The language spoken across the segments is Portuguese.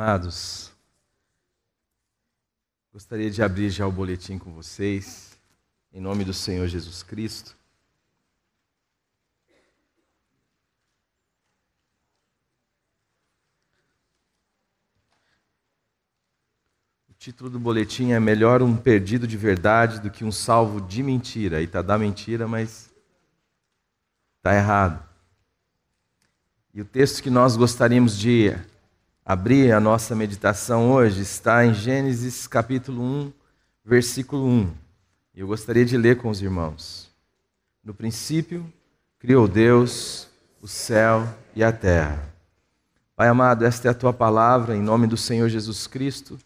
Amados, gostaria de abrir já o boletim com vocês, em nome do Senhor Jesus Cristo. O título do boletim é Melhor um perdido de verdade do que um salvo de mentira. Aí está da mentira, mas está errado. E o texto que nós gostaríamos de abrir a nossa meditação hoje está em Gênesis capítulo 1, versículo 1. E eu gostaria de ler com os irmãos. No princípio, criou Deus o céu e a terra. Pai amado, esta é a tua palavra, em nome do Senhor Jesus Cristo.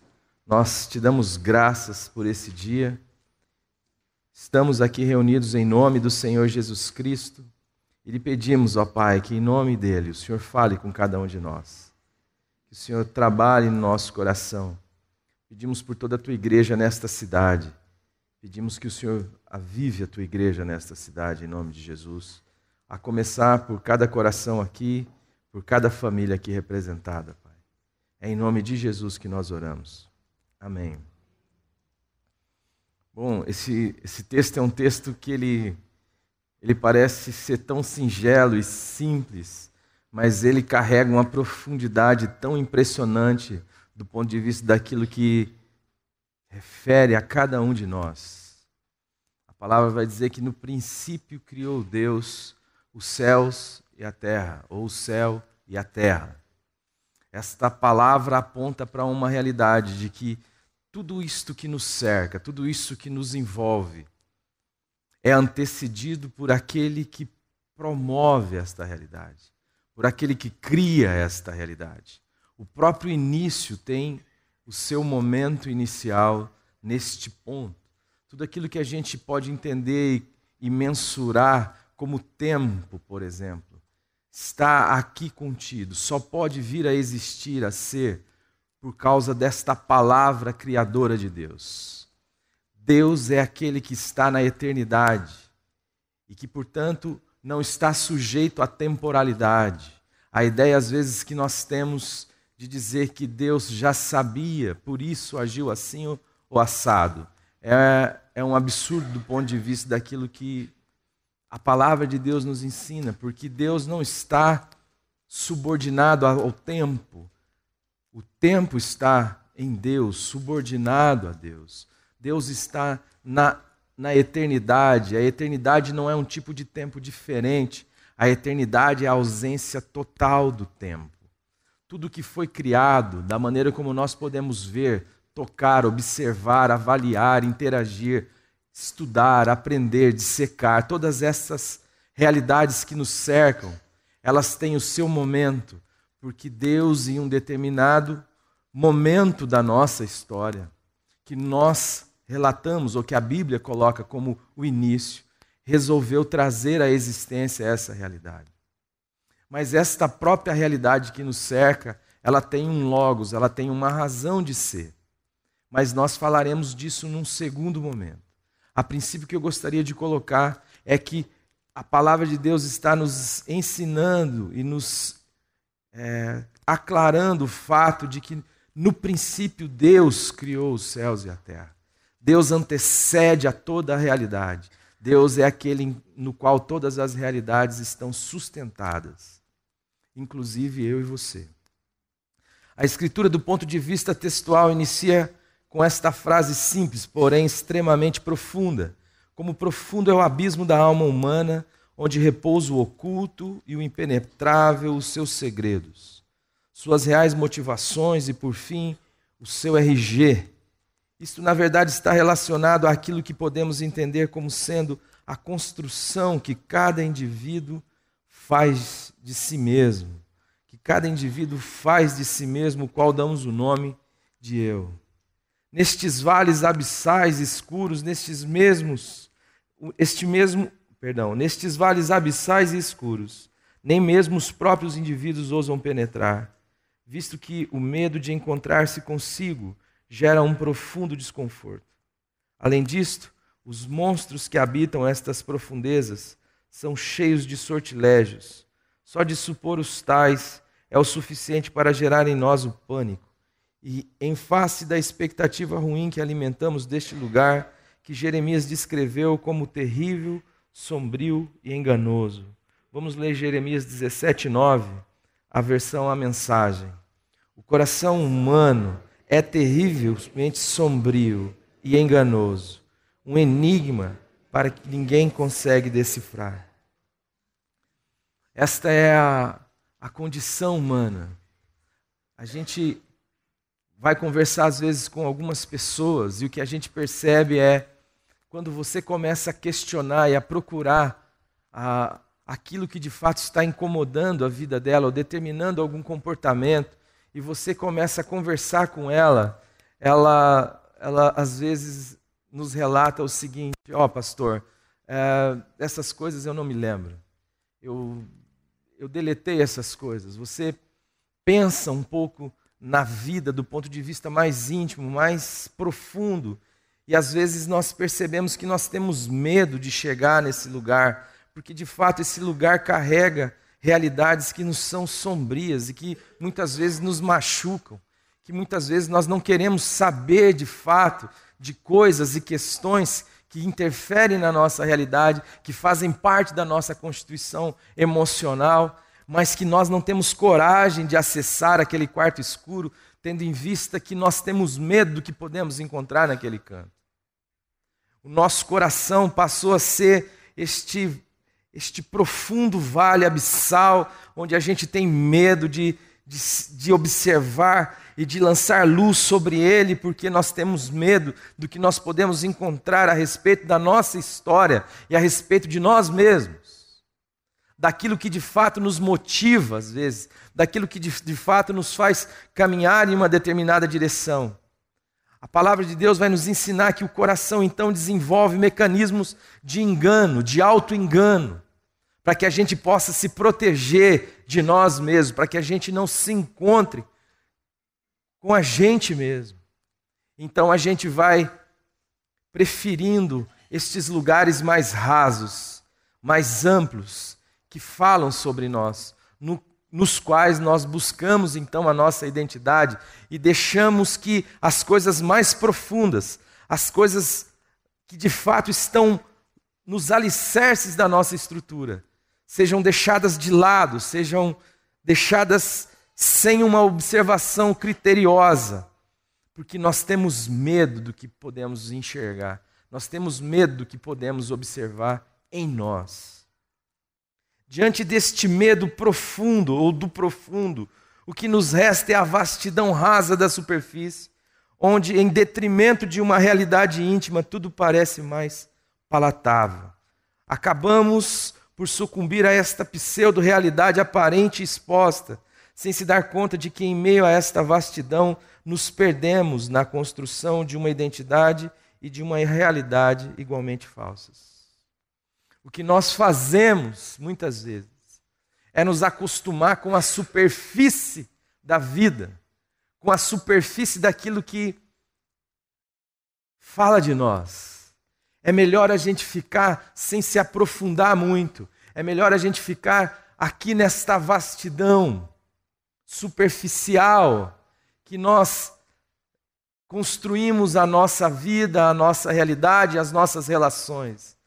Nós te damos graças por esse dia. Estamos aqui reunidos em nome do Senhor Jesus Cristo. E lhe pedimos, ó Pai, que em nome dele o Senhor fale com cada um de nós. Que o Senhor trabalhe no nosso coração. Pedimos por toda a tua igreja nesta cidade. Pedimos que o Senhor avive a tua igreja nesta cidade, em nome de Jesus. A começar por cada coração aqui, por cada família aqui representada, Pai. É em nome de Jesus que nós oramos. Amém. Bom, esse texto é um texto que ele parece ser tão singelo e simples, mas ele carrega uma profundidade tão impressionante do ponto de vista daquilo que refere a cada um de nós. A palavra vai dizer que no princípio criou Deus os céus e a terra, ou o céu e a terra. Esta palavra aponta para uma realidade de que tudo isto que nos cerca, tudo isso que nos envolve, é antecedido por aquele que promove esta realidade, por aquele que cria esta realidade. O próprio início tem o seu momento inicial neste ponto. Tudo aquilo que a gente pode entender e mensurar como tempo, por exemplo, está aqui contido, só pode vir a existir, a ser, por causa desta palavra criadora de Deus. Deus é aquele que está na eternidade e que, portanto, não está sujeito à temporalidade. A ideia, às vezes, que nós temos de dizer que Deus já sabia, por isso agiu assim ou assado, é um absurdo do ponto de vista daquilo que a palavra de Deus nos ensina, porque Deus não está subordinado ao tempo. O tempo está em Deus, subordinado a Deus. Deus está na eternidade. A eternidade não é um tipo de tempo diferente. A eternidade é a ausência total do tempo. Tudo que foi criado, da maneira como nós podemos ver, tocar, observar, avaliar, interagir, estudar, aprender, dissecar, todas essas realidades que nos cercam, elas têm o seu momento, porque Deus, em um determinado momento da nossa história, que nós relatamos, ou que a Bíblia coloca como o início, resolveu trazer à existência essa realidade. Mas esta própria realidade que nos cerca, ela tem um logos, ela tem uma razão de ser. Mas nós falaremos disso num segundo momento. A princípio, que eu gostaria de colocar é que a palavra de Deus está nos ensinando e nos aclarando o fato de que no princípio Deus criou os céus e a terra. Deus antecede a toda a realidade. Deus é aquele no qual todas as realidades estão sustentadas, inclusive eu e você. A Escritura, do ponto de vista textual, inicia com esta frase simples, porém extremamente profunda. Como profundo é o abismo da alma humana, onde repousa o oculto e o impenetrável, os seus segredos, suas reais motivações e, por fim, o seu RG. Isto, na verdade, está relacionado àquilo que podemos entender como sendo a construção que cada indivíduo faz de si mesmo, que cada indivíduo faz de si mesmo, o qual damos o nome de eu. Nestes vales abissais escuros, nestes vales abissais e escuros, nem mesmo os próprios indivíduos ousam penetrar, visto que o medo de encontrar-se consigo gera um profundo desconforto. Além disto, os monstros que habitam estas profundezas são cheios de sortilégios. Só de supor os tais é o suficiente para gerar em nós o pânico E em face da expectativa ruim que alimentamos deste lugar, que Jeremias descreveu como terrível, sombrio e enganoso. Vamos ler Jeremias 17:9, a versão A Mensagem. O coração humano é terrivelmente sombrio e enganoso, um enigma para que ninguém consegue decifrar. Esta é a condição humana. A gente vai conversar às vezes com algumas pessoas e o que a gente percebe é quando você começa a questionar e a procurar aquilo que de fato está incomodando a vida dela ou determinando algum comportamento e você começa a conversar com ela às vezes nos relata o seguinte: pastor, essas coisas eu não me lembro. Eu deletei essas coisas. Você pensa um pouco na vida do ponto de vista mais íntimo, mais profundo. E às vezes nós percebemos que nós temos medo de chegar nesse lugar, porque de fato esse lugar carrega realidades que nos são sombrias e que muitas vezes nos machucam, que muitas vezes nós não queremos saber de fato de coisas e questões que interferem na nossa realidade, que fazem parte da nossa constituição emocional, mas que nós não temos coragem de acessar aquele quarto escuro, tendo em vista que nós temos medo do que podemos encontrar naquele canto. O nosso coração passou a ser este profundo vale abissal, onde a gente tem medo de observar e de lançar luz sobre ele, porque nós temos medo do que nós podemos encontrar a respeito da nossa história e a respeito de nós mesmos. Daquilo que de fato nos motiva, às vezes, daquilo que de fato nos faz caminhar em uma determinada direção. A palavra de Deus vai nos ensinar que o coração então desenvolve mecanismos de engano, de auto-engano, para que a gente possa se proteger de nós mesmos, para que a gente não se encontre com a gente mesmo. Então a gente vai preferindo estes lugares mais rasos, mais amplos, que falam sobre nós, nos quais nós buscamos então a nossa identidade e deixamos que as coisas mais profundas, as coisas que de fato estão nos alicerces da nossa estrutura, sejam deixadas de lado, sejam deixadas sem uma observação criteriosa, porque nós temos medo do que podemos enxergar, nós temos medo do que podemos observar em nós. Diante deste medo profundo ou do profundo, o que nos resta é a vastidão rasa da superfície, onde, em detrimento de uma realidade íntima, tudo parece mais palatável. Acabamos por sucumbir a esta pseudo-realidade aparente e exposta, sem se dar conta de que, em meio a esta vastidão, nos perdemos na construção de uma identidade e de uma realidade igualmente falsas. O que nós fazemos, muitas vezes, é nos acostumar com a superfície da vida, com a superfície daquilo que fala de nós. É melhor a gente ficar sem se aprofundar muito, é melhor a gente ficar aqui nesta vastidão superficial que nós construímos a nossa vida, a nossa realidade, as nossas relações.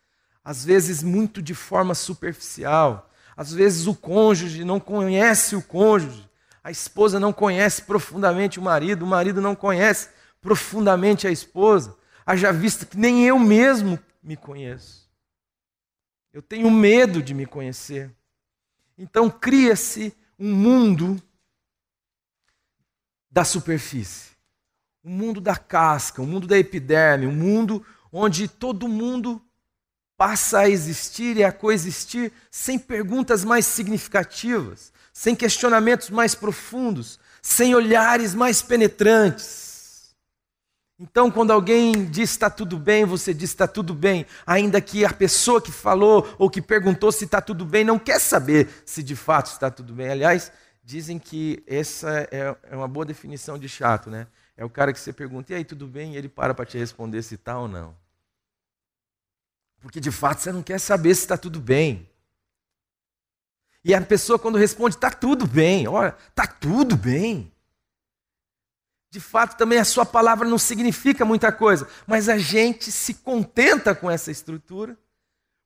Às vezes muito de forma superficial, às vezes o cônjuge não conhece o cônjuge, a esposa não conhece profundamente o marido não conhece profundamente a esposa, haja visto que nem eu mesmo me conheço. Eu tenho medo de me conhecer. Então cria-se um mundo da superfície, um mundo da casca, um mundo da epiderme, um mundo onde todo mundo passa a existir e a coexistir sem perguntas mais significativas, sem questionamentos mais profundos, sem olhares mais penetrantes. Então, quando alguém diz está tudo bem, você diz está tudo bem, ainda que a pessoa que falou ou que perguntou se está tudo bem não quer saber se de fato está tudo bem. Aliás, dizem que essa é uma boa definição de chato, né? É o cara que você pergunta, e aí, tudo bem? E ele para te responder se está ou não. Porque de fato você não quer saber se está tudo bem. E a pessoa quando responde, está tudo bem, olha, está tudo bem. De fato, também a sua palavra não significa muita coisa, mas a gente se contenta com essa estrutura,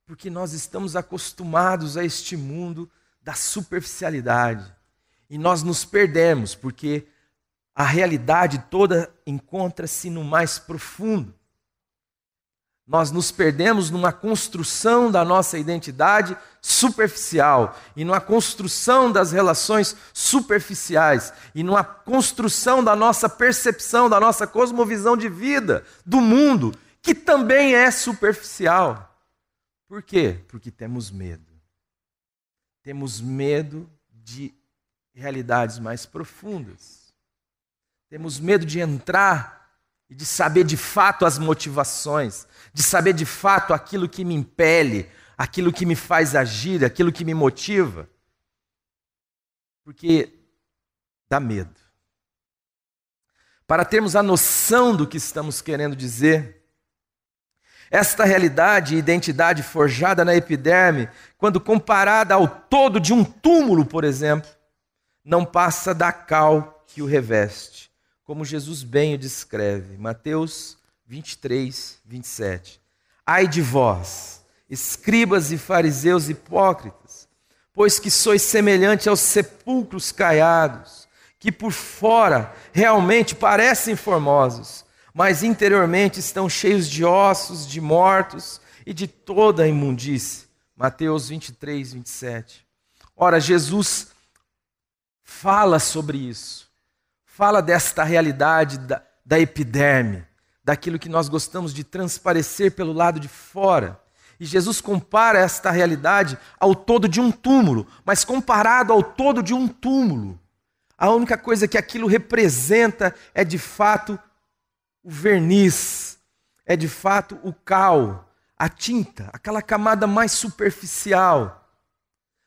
porque nós estamos acostumados a este mundo da superficialidade. E nós nos perdemos, porque a realidade toda encontra-se no mais profundo. Nós nos perdemos numa construção da nossa identidade superficial, e numa construção das relações superficiais, e numa construção da nossa percepção, da nossa cosmovisão de vida, do mundo, que também é superficial. Por quê? Porque temos medo. Temos medo de realidades mais profundas. Temos medo de entrar e de saber de fato as motivações, de saber de fato aquilo que me impele, aquilo que me faz agir, aquilo que me motiva. Porque dá medo. Para termos a noção do que estamos querendo dizer, esta realidade e identidade forjada na epiderme, quando comparada ao todo de um túmulo, por exemplo, não passa da cal que o reveste, como Jesus bem o descreve. Mateus 23, 27. Ai de vós, escribas e fariseus hipócritas, pois que sois semelhante aos sepulcros caiados, que por fora realmente parecem formosos, mas interiormente estão cheios de ossos, de mortos e de toda a imundície. Mateus 23, 27. Ora, Jesus fala sobre isso. Fala desta realidade da epiderme, daquilo que nós gostamos de transparecer pelo lado de fora. E Jesus compara esta realidade ao todo de um túmulo, mas comparado ao todo de um túmulo, a única coisa que aquilo representa é de fato o verniz, é de fato o cal, a tinta, aquela camada mais superficial.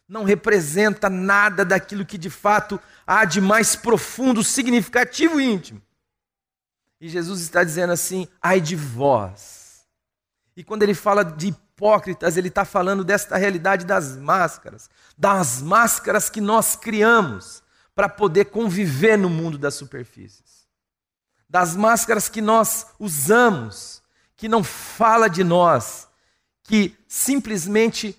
Não representa nada daquilo que de fato há de mais profundo, significativo e íntimo. E Jesus está dizendo assim, ai de vós. E quando ele fala de hipócritas, ele está falando desta realidade das máscaras que nós criamos para poder conviver no mundo das superfícies. Das máscaras que nós usamos, que não fala de nós, que simplesmente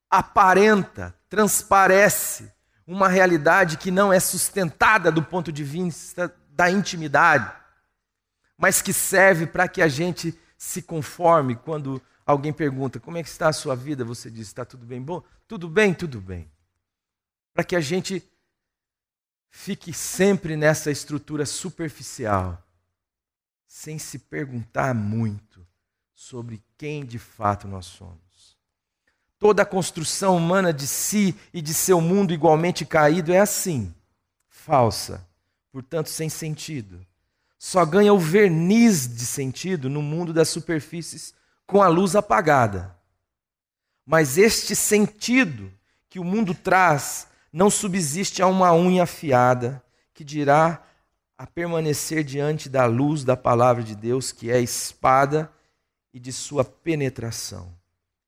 aparenta, transparece uma realidade que não é sustentada do ponto de vista da intimidade, mas que serve para que a gente se conforme. Quando alguém pergunta, como é que está a sua vida? Você diz, está tudo bem? Bom, tudo bem, tudo bem. Para que a gente fique sempre nessa estrutura superficial, sem se perguntar muito sobre quem de fato nós somos. Toda a construção humana de si e de seu mundo igualmente caído é assim, falsa, portanto sem sentido. Só ganha o verniz de sentido no mundo das superfícies com a luz apagada. Mas este sentido que o mundo traz não subsiste a uma unha afiada, que dirá a permanecer diante da luz da palavra de Deus, que é a espada e de sua penetração.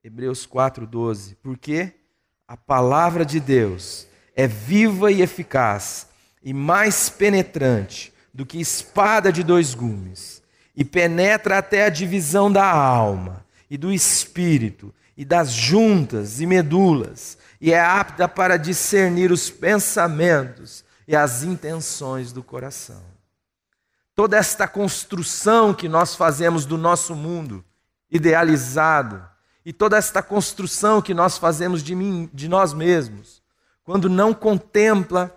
Hebreus 4:12. Porque a palavra de Deus é viva e eficaz, e mais penetrante do que espada de dois gumes, e penetra até a divisão da alma e do espírito, e das juntas e medulas, e é apta para discernir os pensamentos e as intenções do coração. Toda esta construção que nós fazemos do nosso mundo idealizado, e toda esta construção que nós fazemos de nós mesmos, quando não contempla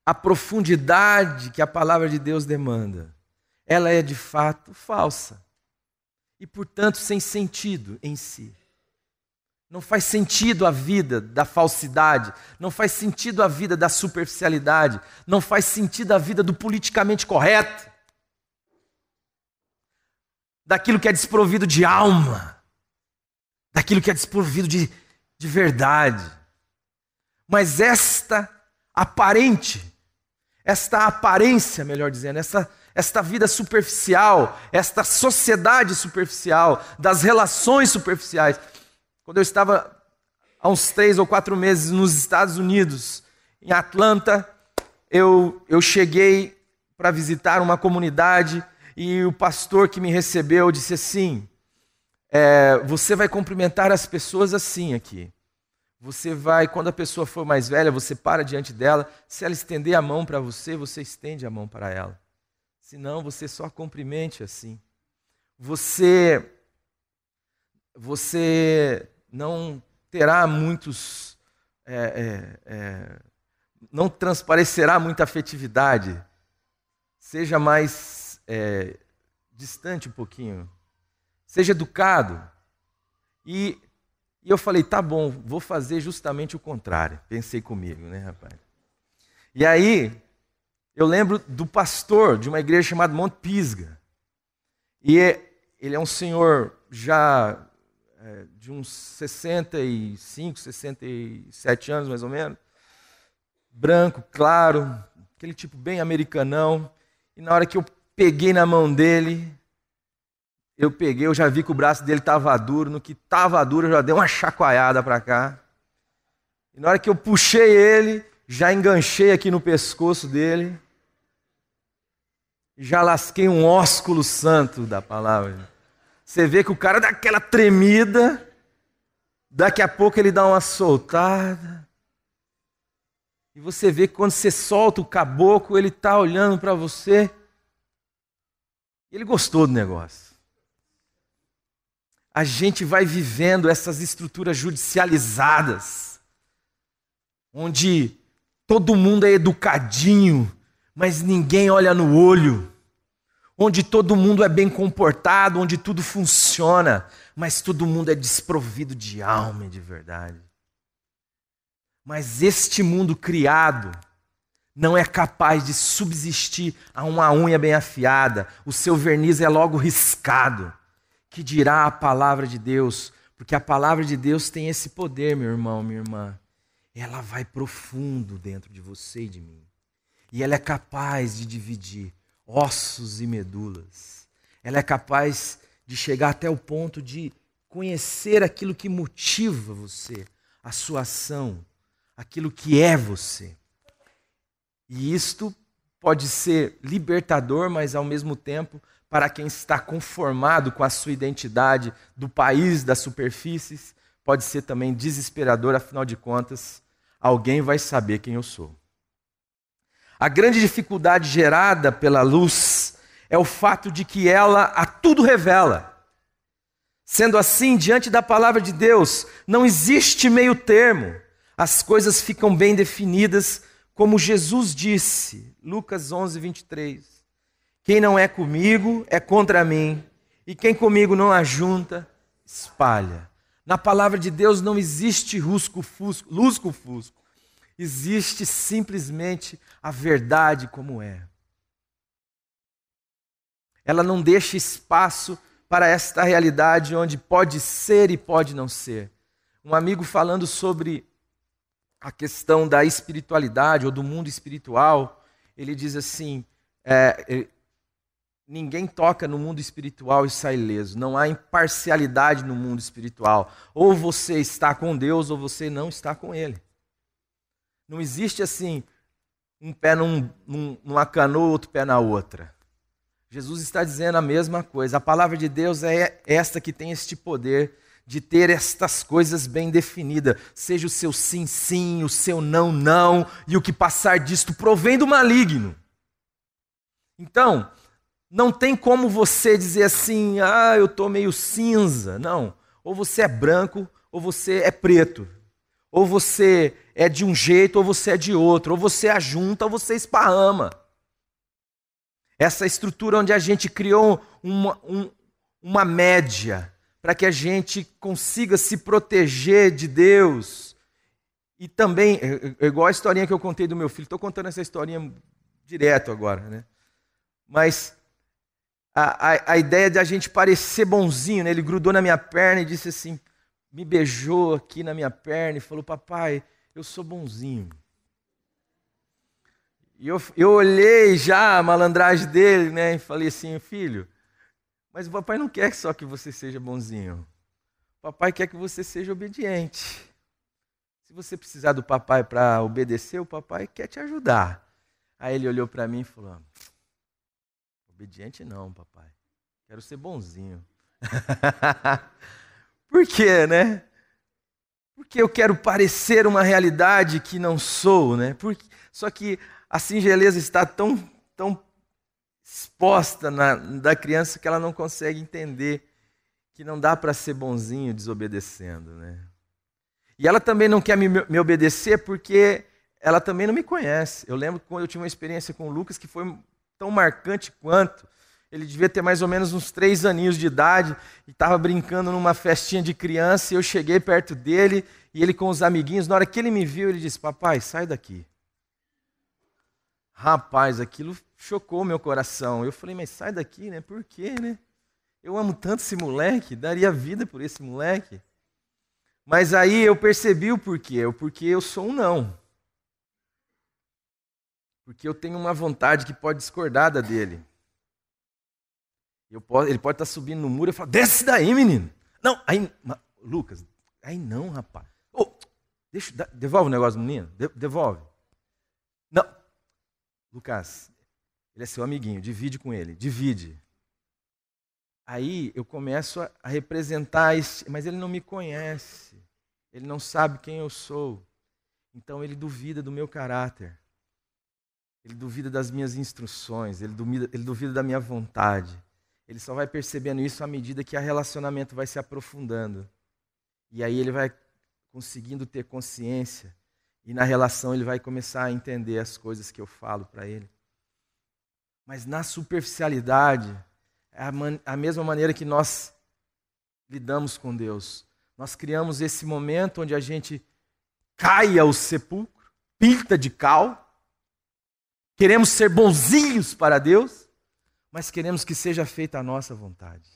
a profundidade que a palavra de Deus demanda, ela é de fato falsa e, portanto, sem sentido em si. Não faz sentido a vida da falsidade, não faz sentido a vida da superficialidade, não faz sentido a vida do politicamente correto, daquilo que é desprovido de alma, daquilo que é desprovido de verdade. Mas esta aparência, melhor dizendo, esta vida superficial, esta sociedade superficial, das relações superficiais. Quando eu estava há uns 3 ou 4 meses nos Estados Unidos, em Atlanta, eu cheguei para visitar uma comunidade e o pastor que me recebeu disse assim, você vai cumprimentar as pessoas assim aqui. Você vai, quando a pessoa for mais velha, você para diante dela, se ela estender a mão para você, você estende a mão para ela. Senão, você só cumprimente assim. Você não terá muitos... não transparecerá muita afetividade. Seja mais distante um pouquinho. Seja educado. E eu falei, tá bom, vou fazer justamente o contrário. Pensei comigo, né, rapaz? E aí, eu lembro do pastor de uma igreja chamada Monte Pisgah. E ele é um senhor já de uns 65, 67 anos, mais ou menos. Branco, claro, aquele tipo bem americanão. E na hora que eu peguei na mão dele, eu já vi que o braço dele estava duro. No que estava duro, eu já dei uma chacoalhada para cá. E na hora que eu puxei ele, já enganchei aqui no pescoço dele. Já lasquei um ósculo santo da palavra. Você vê que o cara dá aquela tremida, daqui a pouco ele dá uma soltada. E você vê que quando você solta o caboclo, ele está olhando para você. E ele gostou do negócio. A gente vai vivendo essas estruturas judicializadas, onde todo mundo é educadinho, mas ninguém olha no olho. Onde todo mundo é bem comportado, onde tudo funciona, mas todo mundo é desprovido de alma e de verdade. Mas este mundo criado não é capaz de subsistir a uma unha bem afiada, o seu verniz é logo riscado. Que dirá a palavra de Deus? Porque a palavra de Deus tem esse poder, meu irmão, minha irmã. Ela vai profundo dentro de você e de mim. E ela é capaz de dividir ossos e medulas. Ela é capaz de chegar até o ponto de conhecer aquilo que motiva você, a sua ação, aquilo que é você. E isto pode ser libertador, mas ao mesmo tempo, para quem está conformado com a sua identidade do país das superfícies, pode ser também desesperador, afinal de contas, alguém vai saber quem eu sou. A grande dificuldade gerada pela luz é o fato de que ela a tudo revela. Sendo assim, diante da palavra de Deus, não existe meio termo. As coisas ficam bem definidas, como Jesus disse, Lucas 11, 23. Quem não é comigo é contra mim, e quem comigo não ajunta, espalha. Na palavra de Deus não existe lusco-fusco. Existe simplesmente a verdade como é. Ela não deixa espaço para esta realidade onde pode ser e pode não ser. Um amigo falando sobre a questão da espiritualidade ou do mundo espiritual, ele diz assim, ninguém toca no mundo espiritual e sai ileso. Não há imparcialidade no mundo espiritual. Ou você está com Deus ou você não está com Ele. Não existe assim, um pé numa canoa, outro pé na outra. Jesus está dizendo a mesma coisa. A palavra de Deus é esta que tem este poder de ter estas coisas bem definidas. Seja o seu sim, sim, o seu não, não, e o que passar disto provém do maligno. Então, não tem como você dizer assim, eu estou meio cinza. Não, ou você é branco, ou você é preto. Ou você é de um jeito, ou você é de outro. Ou você ajunta, ou você esparrama. Essa estrutura onde a gente criou uma média para que a gente consiga se proteger de Deus. E também, igual a historinha que eu contei do meu filho, estou contando essa historinha direto agora, né? Mas a ideia de a gente parecer bonzinho, né? Ele grudou na minha perna e disse assim, me beijou aqui na minha perna e falou, papai, eu sou bonzinho. E eu olhei já a malandragem dele, né? E falei assim, filho, mas o papai não quer só que você seja bonzinho. O papai quer que você seja obediente. Se você precisar do papai para obedecer, o papai quer te ajudar. Aí ele olhou para mim e falou, Obediente não, papai. Quero ser bonzinho. Por quê, né? Porque eu quero parecer uma realidade que não sou, né? Só que a singeleza está tão exposta da criança que ela não consegue entender que não dá para ser bonzinho desobedecendo, né? E ela também não quer me obedecer porque ela também não me conhece. Eu lembro quando eu tive uma experiência com o Lucas que foi tão marcante quanto. Ele devia ter mais ou menos uns 3 aninhos de idade e estava brincando numa festinha de criança e eu cheguei perto dele e ele com os amiguinhos. Na hora que ele me viu, ele disse, papai, sai daqui. Rapaz, aquilo chocou meu coração. Eu falei, mas sai daqui, né? Por quê, né? Eu amo tanto esse moleque, daria vida por esse moleque. Mas aí eu percebi o porquê. Porque eu sou um não. Porque eu tenho uma vontade que pode discordar da dele. Ele pode estar subindo no muro e falar, desce daí, menino. Não, aí, Lucas, aí não, rapaz. Oh, devolve o negócio do menino, devolve. Não, Lucas, ele é seu amiguinho, divide com ele, divide. Aí eu começo a representar, mas ele não me conhece, ele não sabe quem eu sou. Então ele duvida do meu caráter, ele duvida das minhas instruções, ele duvida da minha vontade. Ele só vai percebendo isso à medida que o relacionamento vai se aprofundando. E aí ele vai conseguindo ter consciência. E na relação ele vai começar a entender as coisas que eu falo para ele. Mas na superficialidade, é a mesma maneira que nós lidamos com Deus. Nós criamos esse momento onde a gente cai ao sepulcro, pinta de cal. Queremos ser bonzinhos para Deus. Mas queremos que seja feita a nossa vontade.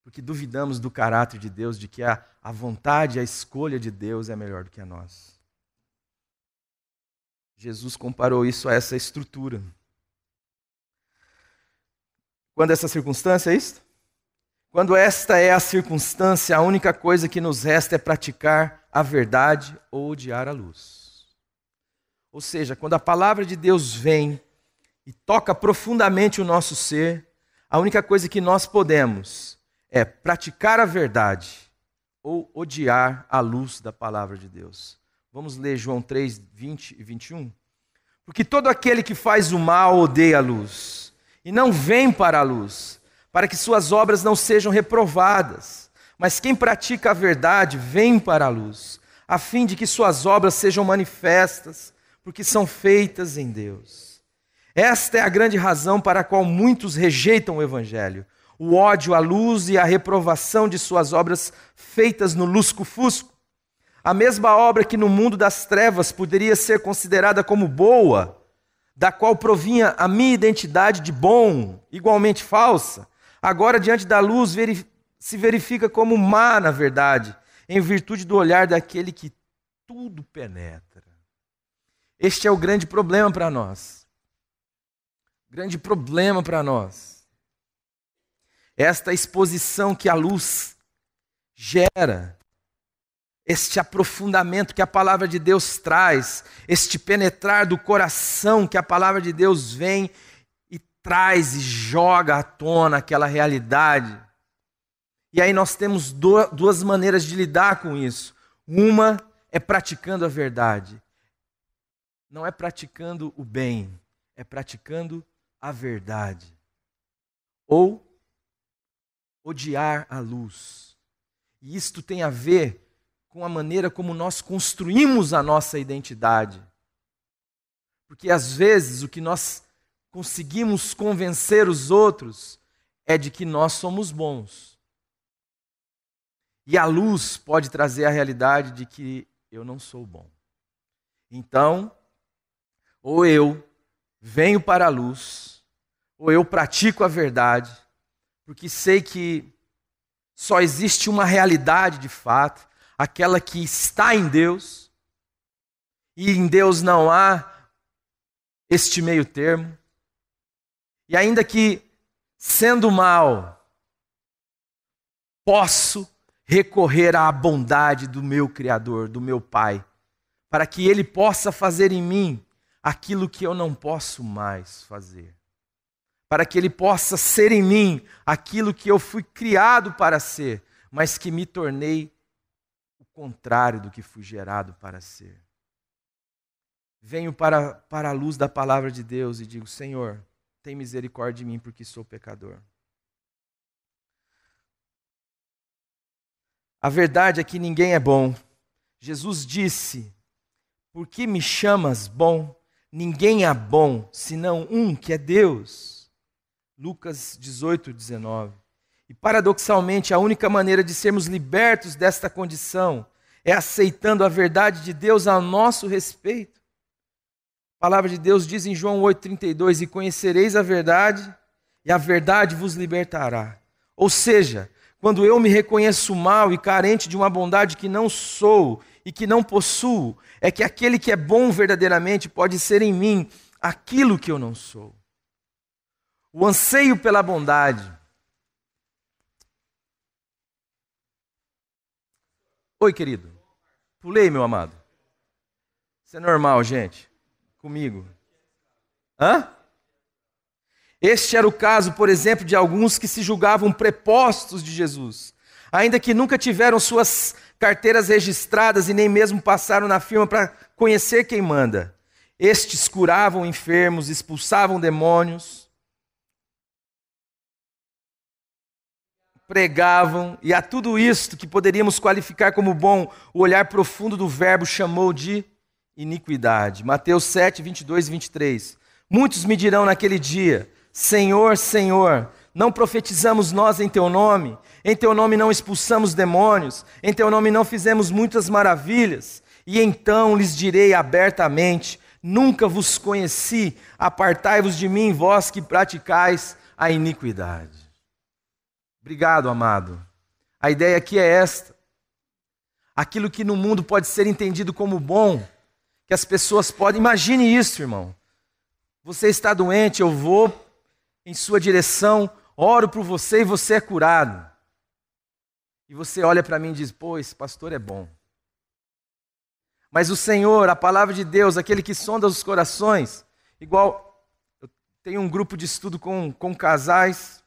Porque duvidamos do caráter de Deus, de que a vontade, a escolha de Deus é melhor do que a nossa. Jesus comparou isso a essa estrutura. Quando essa circunstância é isto? Quando esta é a circunstância, a única coisa que nos resta é praticar a verdade ou odiar a luz. Ou seja, quando a palavra de Deus vem e toca profundamente o nosso ser, a única coisa que nós podemos é praticar a verdade ou odiar a luz da palavra de Deus. Vamos ler João 3, 20 e 21? Porque todo aquele que faz o mal odeia a luz, e não vem para a luz, para que suas obras não sejam reprovadas. Mas quem pratica a verdade vem para a luz, a fim de que suas obras sejam manifestas, porque são feitas em Deus. Esta é a grande razão para a qual muitos rejeitam o Evangelho. O ódio à luz e a reprovação de suas obras feitas no lusco-fusco. A mesma obra que no mundo das trevas poderia ser considerada como boa, da qual provinha a minha identidade de bom, igualmente falsa, agora diante da luz se verifica como má na verdade, em virtude do olhar daquele que tudo penetra. Este é o grande problema para nós. Grande problema para nós. Esta exposição que a luz gera, este aprofundamento que a palavra de Deus traz, este penetrar do coração que a palavra de Deus vem e traz e joga à tona aquela realidade. E aí nós temos duas maneiras de lidar com isso. Uma é praticando a verdade. Não é praticando o bem, é praticando a verdade. Ou odiar a luz. E isto tem a ver com a maneira como nós construímos a nossa identidade. Porque às vezes o que nós conseguimos convencer os outros é de que nós somos bons. E a luz pode trazer a realidade de que eu não sou bom. Então, ou eu venho para a luz, ou eu pratico a verdade, porque sei que só existe uma realidade de fato, aquela que está em Deus, e em Deus não há este meio termo. E ainda que, sendo mal, posso recorrer à bondade do meu Criador, do meu Pai, para que Ele possa fazer em mim aquilo que eu não posso mais fazer. para que Ele possa ser em mim aquilo que eu fui criado para ser, mas que me tornei o contrário do que fui gerado para ser. Venho para a luz da palavra de Deus e digo: Senhor, tem misericórdia de mim porque sou pecador. A verdade é que ninguém é bom. Jesus disse: por que me chamas bom? Ninguém é bom, senão um que é Deus. Lucas 18, 19. E paradoxalmente, a única maneira de sermos libertos desta condição é aceitando a verdade de Deus a nosso respeito. A palavra de Deus diz em João 8,32: e conhecereis a verdade, e a verdade vos libertará. Ou seja, quando eu me reconheço mal e carente de uma bondade que não sou e que não possuo, é que aquele que é bom verdadeiramente pode ser em mim aquilo que eu não sou. O anseio pela bondade. Oi, querido. Pulei, meu amado. Isso é normal, gente. Comigo. Hã? Este era o caso, por exemplo, de alguns que se julgavam prepostos de Jesus, ainda que nunca tiveram suas carteiras registradas e nem mesmo passaram na firma para conhecer quem manda. Estes curavam enfermos, expulsavam demônios, pregavam, e a tudo isto que poderíamos qualificar como bom, o olhar profundo do verbo chamou de iniquidade. Mateus 7, 22 e 23. Muitos me dirão naquele dia: Senhor, Senhor, não profetizamos nós em Teu nome? Em Teu nome não expulsamos demônios? Em Teu nome não fizemos muitas maravilhas? E então lhes direi abertamente: nunca vos conheci, apartai-vos de mim, vós que praticais a iniquidade. Obrigado, amado. A ideia aqui é esta. Aquilo que no mundo pode ser entendido como bom, que as pessoas podem... Imagine isso, irmão. Você está doente, eu vou em sua direção, oro por você e você é curado. E você olha para mim e diz: pô, esse pastor é bom. Mas o Senhor, a palavra de Deus, aquele que sonda os corações, igual eu tenho um grupo de estudo com casais,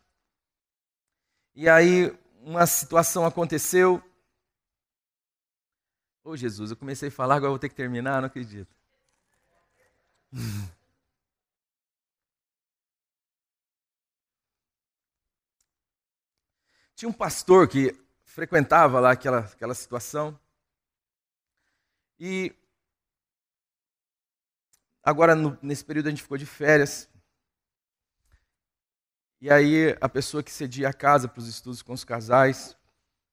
e aí uma situação aconteceu. Ô Jesus, eu comecei a falar, agora eu vou ter que terminar, não acredito. Tinha um pastor que frequentava lá aquela situação. E agora, nesse período, a gente ficou de férias. E aí, a pessoa que cedia a casa para os estudos com os casais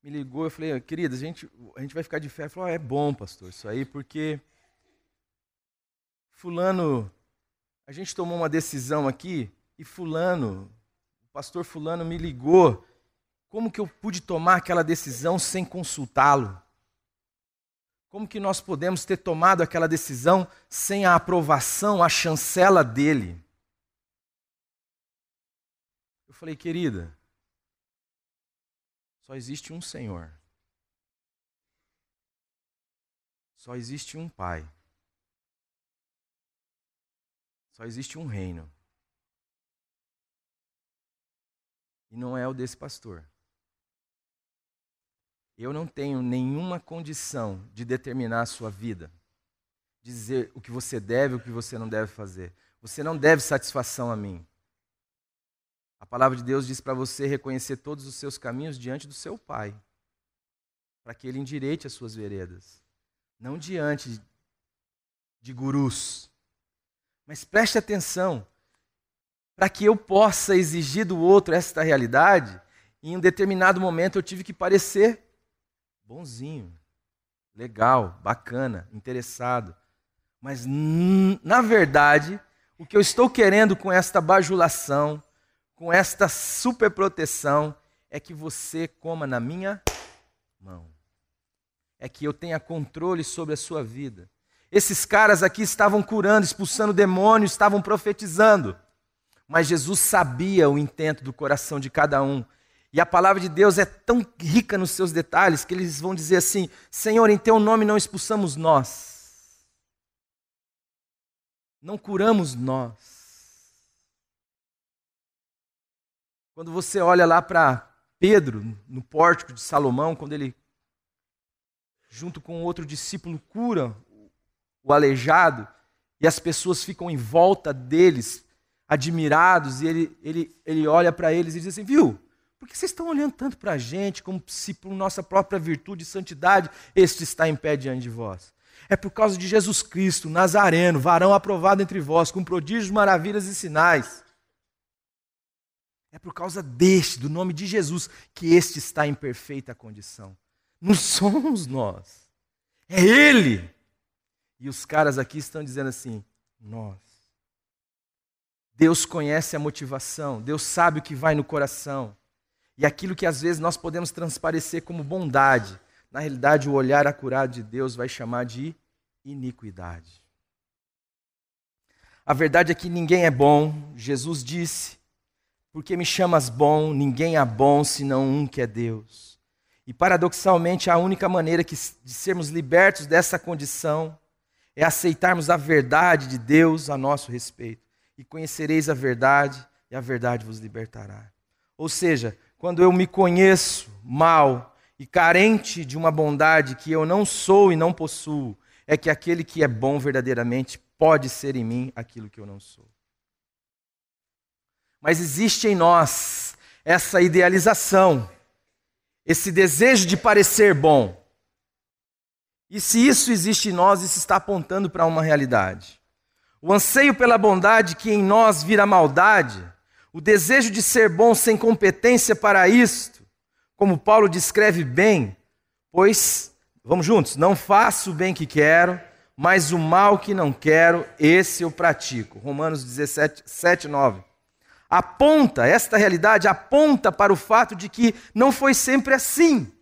me ligou. Eu falei: querida, a gente vai ficar de férias. Ela falou: é bom, pastor, isso aí, porque fulano, a gente tomou uma decisão aqui e fulano, o pastor fulano me ligou. Como que eu pude tomar aquela decisão sem consultá-lo? Como que nós podemos ter tomado aquela decisão sem a aprovação, a chancela dele? Eu falei: querida, só existe um Senhor. Só existe um Pai. Só existe um reino. E não é o desse pastor. Eu não tenho nenhuma condição de determinar a sua vida, dizer o que você deve e o que você não deve fazer. Você não deve satisfação a mim. A palavra de Deus diz para você reconhecer todos os seus caminhos diante do seu Pai, para que Ele endireite as suas veredas, não diante de gurus. Mas preste atenção, para que eu possa exigir do outro esta realidade, em um determinado momento eu tive que parecer bonzinho, legal, bacana, interessado. Mas, na verdade, o que eu estou querendo com esta bajulação, com esta superproteção, é que você coma na minha mão. É que eu tenha controle sobre a sua vida. Esses caras aqui estavam curando, expulsando demônios, estavam profetizando. Mas Jesus sabia o intento do coração de cada um. E a palavra de Deus é tão rica nos seus detalhes que eles vão dizer assim: Senhor, em teu nome não expulsamos nós. Não curamos nós. Quando você olha lá para Pedro, no pórtico de Salomão, quando ele, junto com outro discípulo, cura o aleijado, e as pessoas ficam em volta deles, admirados, e ele olha para eles e diz assim: viu, por que vocês estão olhando tanto para a gente, como se por nossa própria virtude e santidade este está em pé diante de vós? É por causa de Jesus Cristo, Nazareno, varão aprovado entre vós, com prodígios, maravilhas e sinais. É por causa do nome de Jesus, que este está em perfeita condição. Não somos nós, é Ele. E os caras aqui estão dizendo assim: nós. Deus conhece a motivação, Deus sabe o que vai no coração. E aquilo que às vezes nós podemos transparecer como bondade, na realidade o olhar acurado de Deus vai chamar de iniquidade. A verdade é que ninguém é bom. Jesus disse: porque me chamas bom, ninguém é bom senão um que é Deus. E paradoxalmente a única maneira de sermos libertos dessa condição é aceitarmos a verdade de Deus a nosso respeito. E conhecereis a verdade, e a verdade vos libertará. Ou seja, quando eu me conheço mal e carente de uma bondade que eu não sou e não possuo, é que aquele que é bom verdadeiramente pode ser em mim aquilo que eu não sou. Mas existe em nós essa idealização, esse desejo de parecer bom. E se isso existe em nós, isso está apontando para uma realidade. O anseio pela bondade que em nós vira maldade, o desejo de ser bom sem competência para isto, como Paulo descreve bem, pois, vamos juntos, não faço o bem que quero, mas o mal que não quero, esse eu pratico. Romanos 17, 7, 9. Esta realidade aponta para o fato de que não foi sempre assim.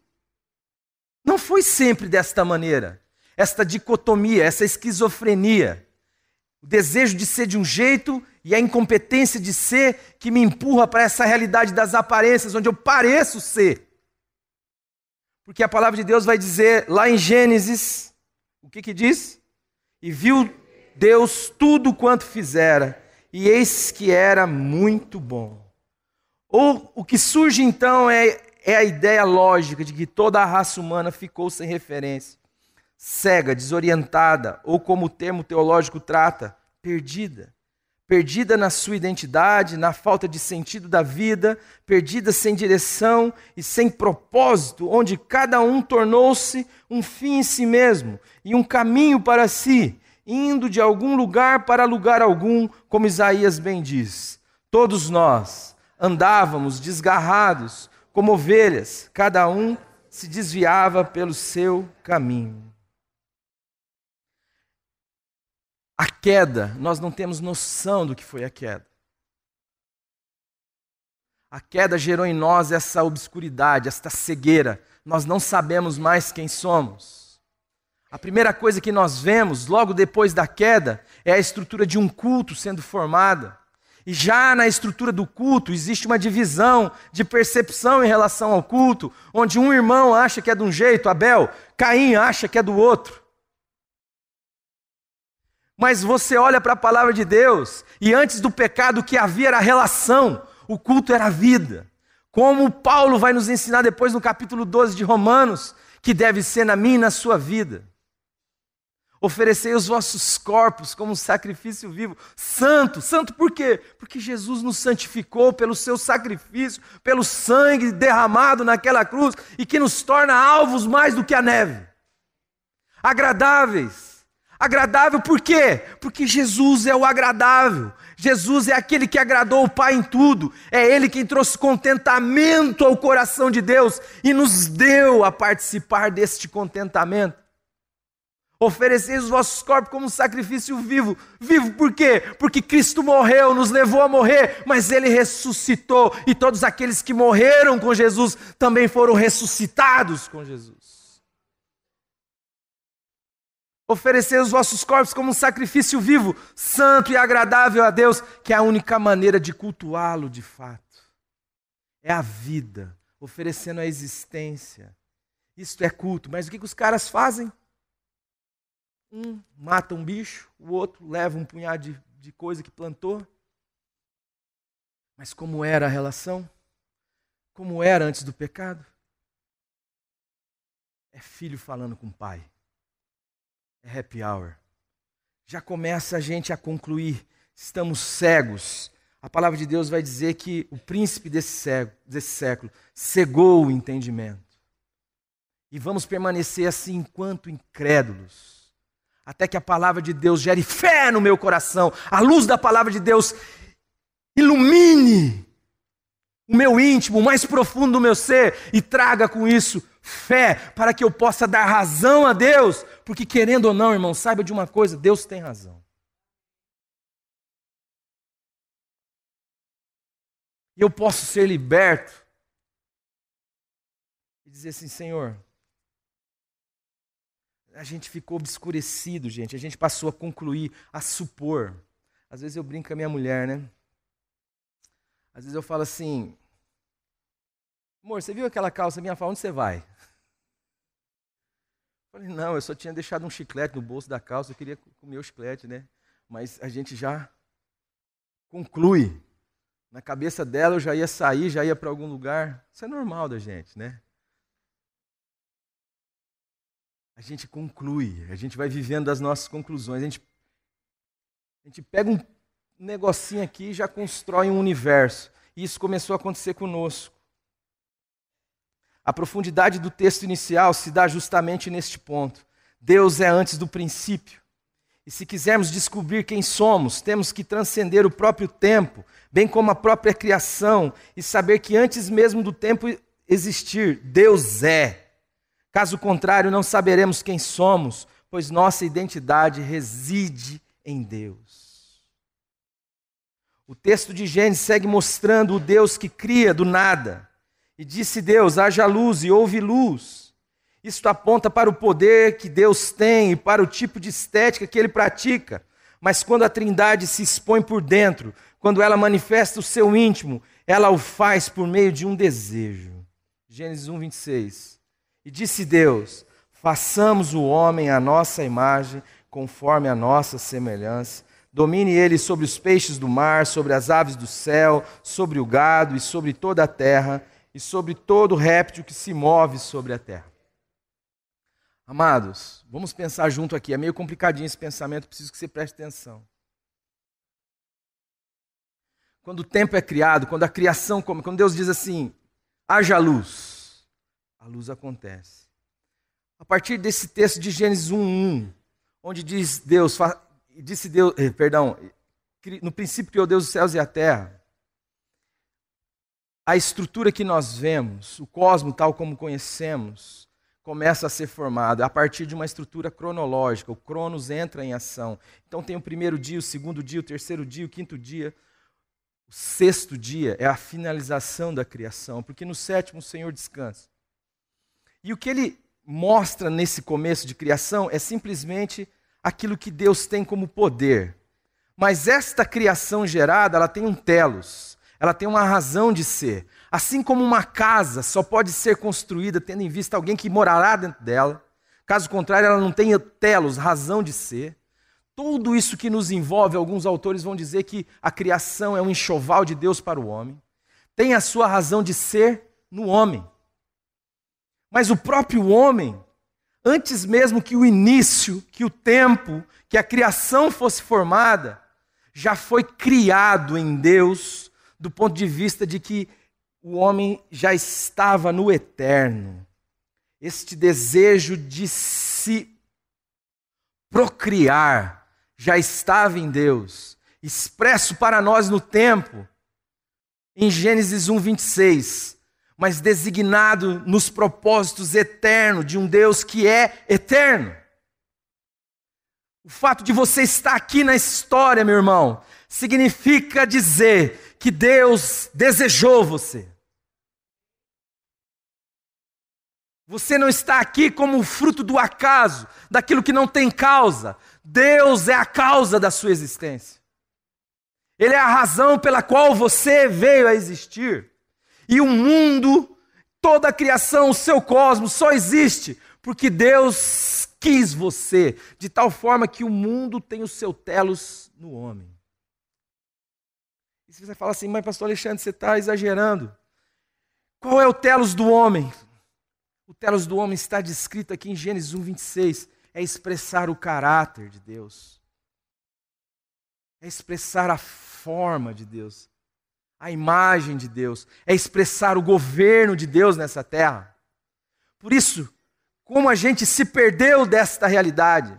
Não foi sempre desta maneira. Esta dicotomia, essa esquizofrenia. O desejo de ser de um jeito e a incompetência de ser que me empurra para essa realidade das aparências, onde eu pareço ser. Porque a palavra de Deus vai dizer lá em Gênesis, o que diz? E viu Deus tudo quanto fizera, e eis que era muito bom. Ou o que surge então é a ideia lógica de que toda a raça humana ficou sem referência, cega, desorientada, ou como o termo teológico trata, perdida. Perdida na sua identidade, na falta de sentido da vida, perdida sem direção e sem propósito, onde cada um tornou-se um fim em si mesmo e um caminho para si, indo de algum lugar para lugar algum, como Isaías bem diz. Todos nós andávamos desgarrados como ovelhas, cada um se desviava pelo seu caminho. A queda, nós não temos noção do que foi a queda. A queda gerou em nós essa obscuridade, esta cegueira. Nós não sabemos mais quem somos. A primeira coisa que nós vemos, logo depois da queda, é a estrutura de um culto sendo formada. E já na estrutura do culto existe uma divisão de percepção em relação ao culto, onde um irmão acha que é de um jeito, Abel, Caim acha que é do outro. Mas você olha para a palavra de Deus, e antes do pecado o que havia era relação, o culto era vida. Como Paulo vai nos ensinar depois no capítulo 12 de Romanos, que deve ser na minha e na sua vida. Oferecei os vossos corpos como um sacrifício vivo, santo. Santo por quê? Porque Jesus nos santificou pelo seu sacrifício, pelo sangue derramado naquela cruz, e que nos torna alvos mais do que a neve. Agradáveis. Agradável por quê? Porque Jesus é o agradável. Jesus é aquele que agradou o Pai em tudo. É Ele quem trouxe contentamento ao coração de Deus e nos deu a participar deste contentamento. Ofereceis os vossos corpos como um sacrifício vivo. Vivo por quê? Porque Cristo morreu, nos levou a morrer, mas Ele ressuscitou. E todos aqueles que morreram com Jesus também foram ressuscitados com Jesus. Ofereceis os vossos corpos como um sacrifício vivo, santo e agradável a Deus, que é a única maneira de cultuá-lo de fato. É a vida, oferecendo a existência. Isto é culto. Mas o que os caras fazem? Um mata um bicho, o outro leva um punhado de coisa que plantou. Mas como era a relação? como era antes do pecado? É filho falando com o pai. É happy hour. Já começa a gente a concluir, estamos cegos. A palavra de Deus vai dizer que o príncipe desse século cegou o entendimento. E vamos permanecer assim enquanto incrédulos, até que a palavra de Deus gere fé no meu coração, a luz da palavra de Deus ilumine o meu íntimo, o mais profundo do meu ser, e traga com isso fé, para que eu possa dar razão a Deus, porque querendo ou não, irmão, saiba de uma coisa, Deus tem razão. E eu posso ser liberto e dizer assim, Senhor, a gente ficou obscurecido, gente, a gente passou a concluir, a supor. Às vezes eu brinco com a minha mulher, né? Às vezes eu falo assim, amor, você viu aquela calça minha? Fala, onde você vai? Eu falei, não, eu só tinha deixado um chiclete no bolso da calça, eu queria comer o chiclete, né? Mas a gente já conclui. Na cabeça dela eu já ia sair, já ia para algum lugar. Isso é normal da gente, né? A gente conclui, a gente vai vivendo as nossas conclusões. A gente pega um negocinho aqui e já constrói um universo. E isso começou a acontecer conosco. A profundidade do texto inicial se dá justamente neste ponto. Deus é antes do princípio. E se quisermos descobrir quem somos, temos que transcender o próprio tempo, bem como a própria criação, e saber que antes mesmo do tempo existir, Deus é. Caso contrário, não saberemos quem somos, pois nossa identidade reside em Deus. O texto de Gênesis segue mostrando o Deus que cria do nada. E disse Deus, haja luz e houve luz. Isto aponta para o poder que Deus tem e para o tipo de estética que Ele pratica. Mas quando a Trindade se expõe por dentro, quando ela manifesta o seu íntimo, ela o faz por meio de um desejo. Gênesis 1, 26. E disse Deus, façamos o homem à nossa imagem, conforme a nossa semelhança. Domine ele sobre os peixes do mar, sobre as aves do céu, sobre o gado e sobre toda a terra, e sobre todo réptil que se move sobre a terra. Amados, vamos pensar junto aqui. É meio complicadinho esse pensamento, preciso que você preste atenção. Quando o tempo é criado, quando a criação, quando Deus diz assim, haja luz, a luz acontece. A partir desse texto de Gênesis 1:1, onde diz Deus, no princípio criou Deus os céus e a terra, a estrutura que nós vemos, o cosmos tal como conhecemos, começa a ser formado a partir de uma estrutura cronológica. O Cronos entra em ação. Então tem o primeiro dia, o segundo dia, o terceiro dia, o quinto dia. O sexto dia é a finalização da criação, porque no sétimo o Senhor descansa. E o que ele mostra nesse começo de criação é simplesmente aquilo que Deus tem como poder. Mas esta criação gerada, ela tem um telos, ela tem uma razão de ser. Assim como uma casa só pode ser construída tendo em vista alguém que morará dentro dela, caso contrário ela não tem telos, razão de ser. Tudo isso que nos envolve, alguns autores vão dizer que a criação é um enxoval de Deus para o homem, tem a sua razão de ser no homem. Mas o próprio homem, antes mesmo que o início, que o tempo, que a criação fosse formada, já foi criado em Deus, do ponto de vista de que o homem já estava no eterno. Este desejo de se procriar já estava em Deus, expresso para nós no tempo, em Gênesis 1, 26. Mas designado nos propósitos eternos de um Deus que é eterno. O fato de você estar aqui na história, meu irmão, significa dizer que Deus desejou você. Você não está aqui como fruto do acaso, daquilo que não tem causa. Deus é a causa da sua existência. Ele é a razão pela qual você veio a existir. E o mundo, toda a criação, o seu cosmos só existe porque Deus quis você, de tal forma que o mundo tem o seu telos no homem. E se você fala assim, mas pastor Alexandre, você está exagerando. Qual é o telos do homem? O telos do homem está descrito aqui em Gênesis 1:26. É expressar o caráter de Deus. É expressar a forma de Deus. A imagem de Deus. É expressar o governo de Deus nessa terra. Por isso, como a gente se perdeu desta realidade,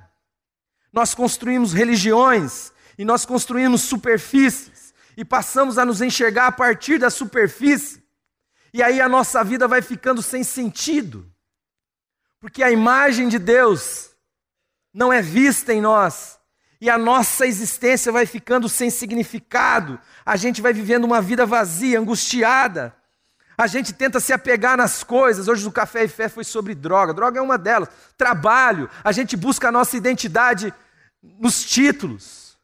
nós construímos religiões e nós construímos superfícies e passamos a nos enxergar a partir da superfície. E aí a nossa vida vai ficando sem sentido. Porque a imagem de Deus não é vista em nós. E a nossa existência vai ficando sem significado. A gente vai vivendo uma vida vazia, angustiada. A gente tenta se apegar nas coisas. Hoje o Café e Fé foi sobre droga. Droga é uma delas. Trabalho. A gente busca a nossa identidade nos títulos.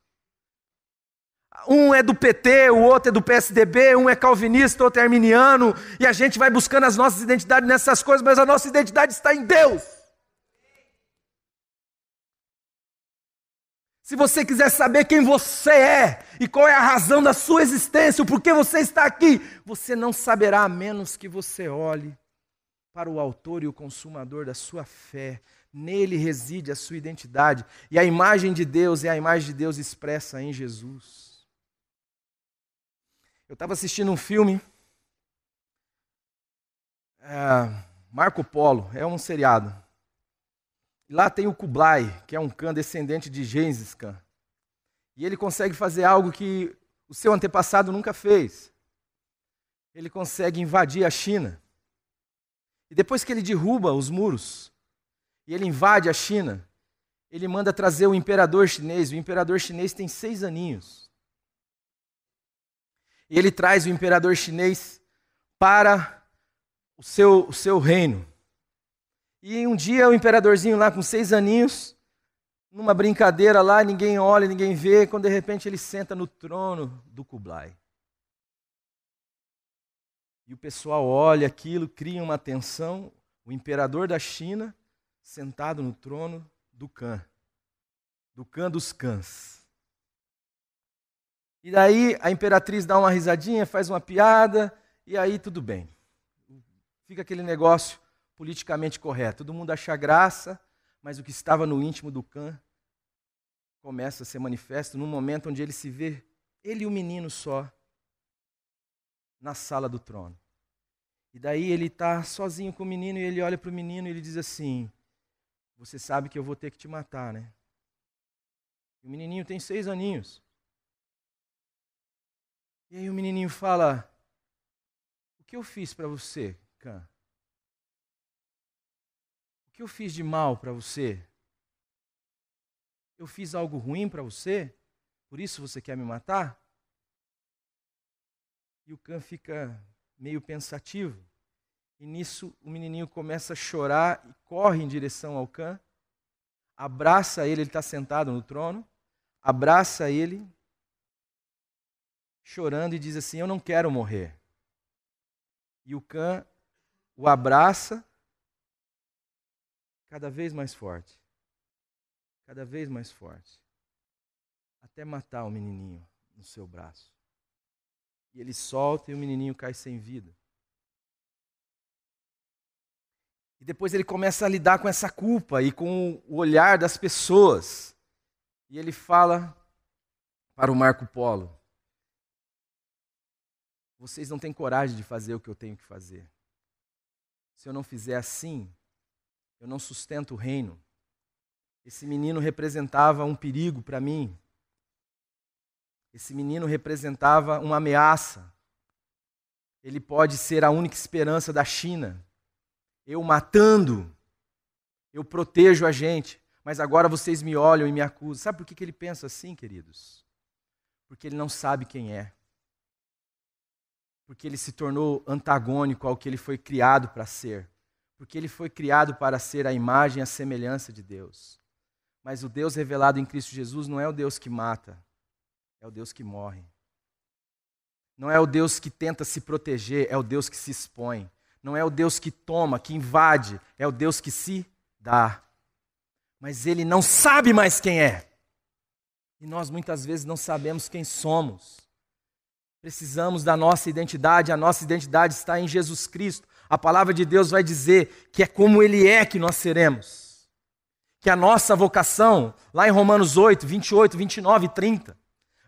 Um é do PT, o outro é do PSDB, um é calvinista, outro é arminiano. E a gente vai buscando as nossas identidades nessas coisas, mas a nossa identidade está em Deus. Se você quiser saber quem você é e qual é a razão da sua existência, o porquê você está aqui, você não saberá a menos que você olhe para o autor e o consumador da sua fé. Nele reside a sua identidade. E a imagem de Deus é a imagem de Deus expressa em Jesus. Eu estava assistindo um filme, Marco Polo, é um seriado. Lá tem o Kublai, que é um Khan descendente de Gengis Khan. E ele consegue fazer algo que o seu antepassado nunca fez. Ele consegue invadir a China. E depois que ele derruba os muros, e ele invade a China, ele manda trazer o imperador chinês. O imperador chinês tem 6 aninhos. E ele traz o imperador chinês para o seu reino. E um dia o imperadorzinho lá com 6 aninhos, numa brincadeira lá, ninguém olha, ninguém vê, quando de repente ele senta no trono do Kublai. E o pessoal olha aquilo, cria uma tensão, o imperador da China sentado no trono do Khan dos Khans. E daí a imperatriz dá uma risadinha, faz uma piada, e aí tudo bem. Fica aquele negócio politicamente correto. Todo mundo acha graça, mas o que estava no íntimo do Khan começa a ser manifesto num momento onde ele se vê, ele e o menino só, na sala do trono. E daí ele está sozinho com o menino e ele olha para o menino e ele diz assim: você sabe que eu vou ter que te matar, né? E o menininho tem 6 aninhos. E aí o menininho fala: o que eu fiz para você, Khan? O que eu fiz de mal para você? Eu fiz algo ruim para você? Por isso você quer me matar? E o Khan fica meio pensativo. E nisso o menininho começa a chorar e corre em direção ao Khan. Abraça ele está sentado no trono. Abraça ele, chorando e diz assim: eu não quero morrer. E o Khan o abraça cada vez mais forte. Cada vez mais forte. Até matar o menininho no seu braço. E ele solta e o menininho cai sem vida. E depois ele começa a lidar com essa culpa e com o olhar das pessoas. E ele fala para o Marco Polo: vocês não têm coragem de fazer o que eu tenho que fazer. Se eu não fizer assim, eu não sustento o reino. Esse menino representava um perigo para mim. Esse menino representava uma ameaça. Ele pode ser a única esperança da China. Eu matando, eu protejo a gente, mas agora vocês me olham e me acusam. Sabe por que ele pensa assim, queridos? Porque ele não sabe quem é. Porque ele se tornou antagônico ao que ele foi criado para ser. Porque ele foi criado para ser a imagem e a semelhança de Deus. Mas o Deus revelado em Cristo Jesus não é o Deus que mata, é o Deus que morre. Não é o Deus que tenta se proteger, é o Deus que se expõe. Não é o Deus que toma, que invade, é o Deus que se dá. Mas ele não sabe mais quem é. E nós muitas vezes não sabemos quem somos. Precisamos da nossa identidade, a nossa identidade está em Jesus Cristo. A palavra de Deus vai dizer que é como Ele é que nós seremos. Que a nossa vocação, lá em Romanos 8, 28, 29 e 30,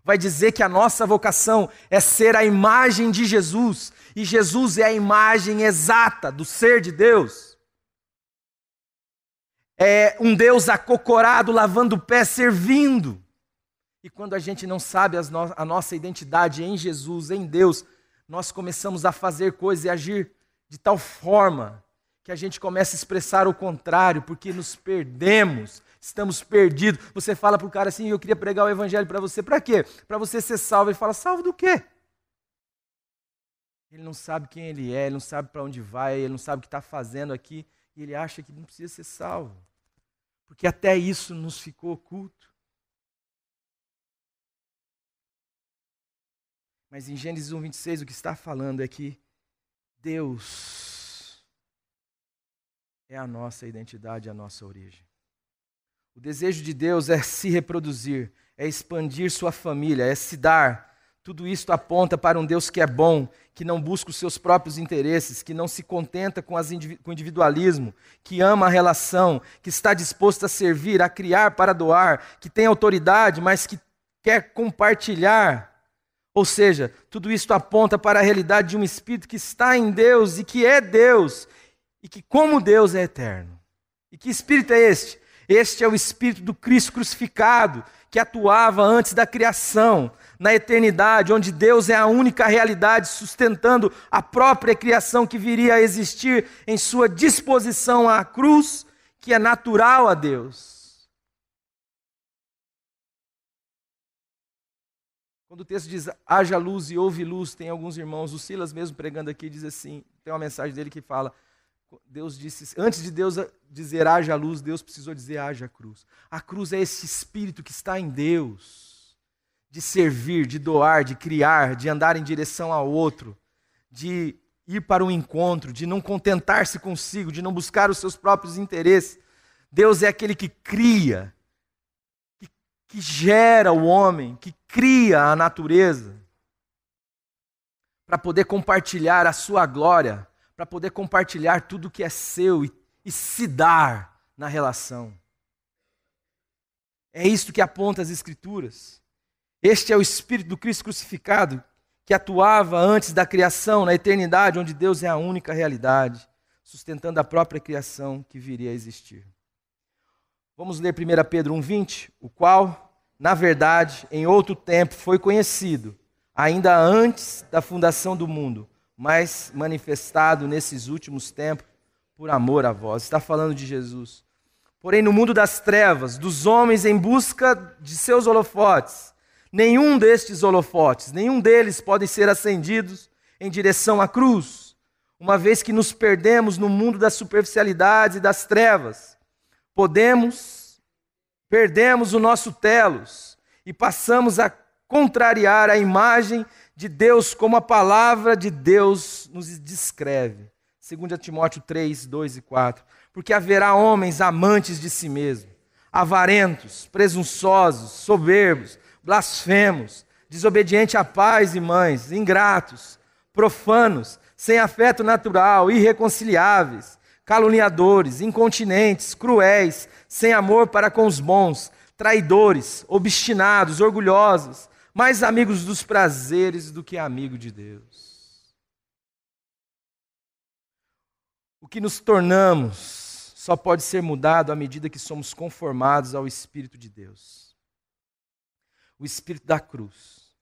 vai dizer que a nossa vocação é ser a imagem de Jesus. E Jesus é a imagem exata do ser de Deus. É um Deus acocorado, lavando o pé, servindo. E quando a gente não sabe a nossa identidade em Jesus, em Deus, nós começamos a fazer coisas e agir de tal forma que a gente começa a expressar o contrário, porque nos perdemos, estamos perdidos. Você fala para o cara assim, eu queria pregar o evangelho para você, para quê? Para você ser salvo. Ele fala, salvo do quê? Ele não sabe quem ele é, ele não sabe para onde vai, ele não sabe o que está fazendo aqui, e ele acha que não precisa ser salvo. Porque até isso nos ficou oculto. Mas em Gênesis 1, 26, o que está falando é que Deus é a nossa identidade, a nossa origem. O desejo de Deus é se reproduzir, é expandir sua família, é se dar. Tudo isso aponta para um Deus que é bom, que não busca os seus próprios interesses, que não se contenta com o individualismo, que ama a relação, que está disposto a servir, a criar para doar, que tem autoridade, mas que quer compartilhar. Ou seja, tudo isso aponta para a realidade de um Espírito que está em Deus e que é Deus, e que como Deus é eterno. E que Espírito é este? Este é o Espírito do Cristo crucificado, que atuava antes da criação, na eternidade, onde Deus é a única realidade, sustentando a própria criação que viria a existir em sua disposição à cruz, que é natural a Deus. Quando o texto diz, haja luz e houve luz, tem alguns irmãos, o Silas mesmo pregando aqui, diz assim, tem uma mensagem dele que fala, Deus disse, antes de Deus dizer haja luz, Deus precisou dizer haja cruz. A cruz é esse Espírito que está em Deus, de servir, de doar, de criar, de andar em direção ao outro, de ir para um encontro, de não contentar-se consigo, de não buscar os seus próprios interesses. Deus é aquele que cria, que gera o homem, que cria a natureza, para poder compartilhar a sua glória, para poder compartilhar tudo que é seu e se dar na relação. É isto que aponta as Escrituras. Este é o Espírito do Cristo crucificado, que atuava antes da criação, na eternidade, onde Deus é a única realidade, sustentando a própria criação que viria a existir. Vamos ler 1 Pedro 1,20, o qual, na verdade, em outro tempo foi conhecido, ainda antes da fundação do mundo, mas manifestado nesses últimos tempos por amor a vós. Está falando de Jesus. Porém, no mundo das trevas, dos homens em busca de seus holofotes, nenhum destes holofotes, nenhum deles podem ser acendidos em direção à cruz, uma vez que nos perdemos no mundo das superficialidades e das trevas. Perdemos o nosso telos e passamos a contrariar a imagem de Deus como a palavra de Deus nos descreve. 2 Timóteo 3, 2 e 4. Porque haverá homens amantes de si mesmos, avarentos, presunçosos, soberbos, blasfemos, desobedientes a pais e mães, ingratos, profanos, sem afeto natural, irreconciliáveis, caluniadores, incontinentes, cruéis, sem amor para com os bons, traidores, obstinados, orgulhosos, mais amigos dos prazeres do que amigo de Deus. O que nos tornamos só pode ser mudado à medida que somos conformados ao Espírito de Deus. O Espírito da cruz.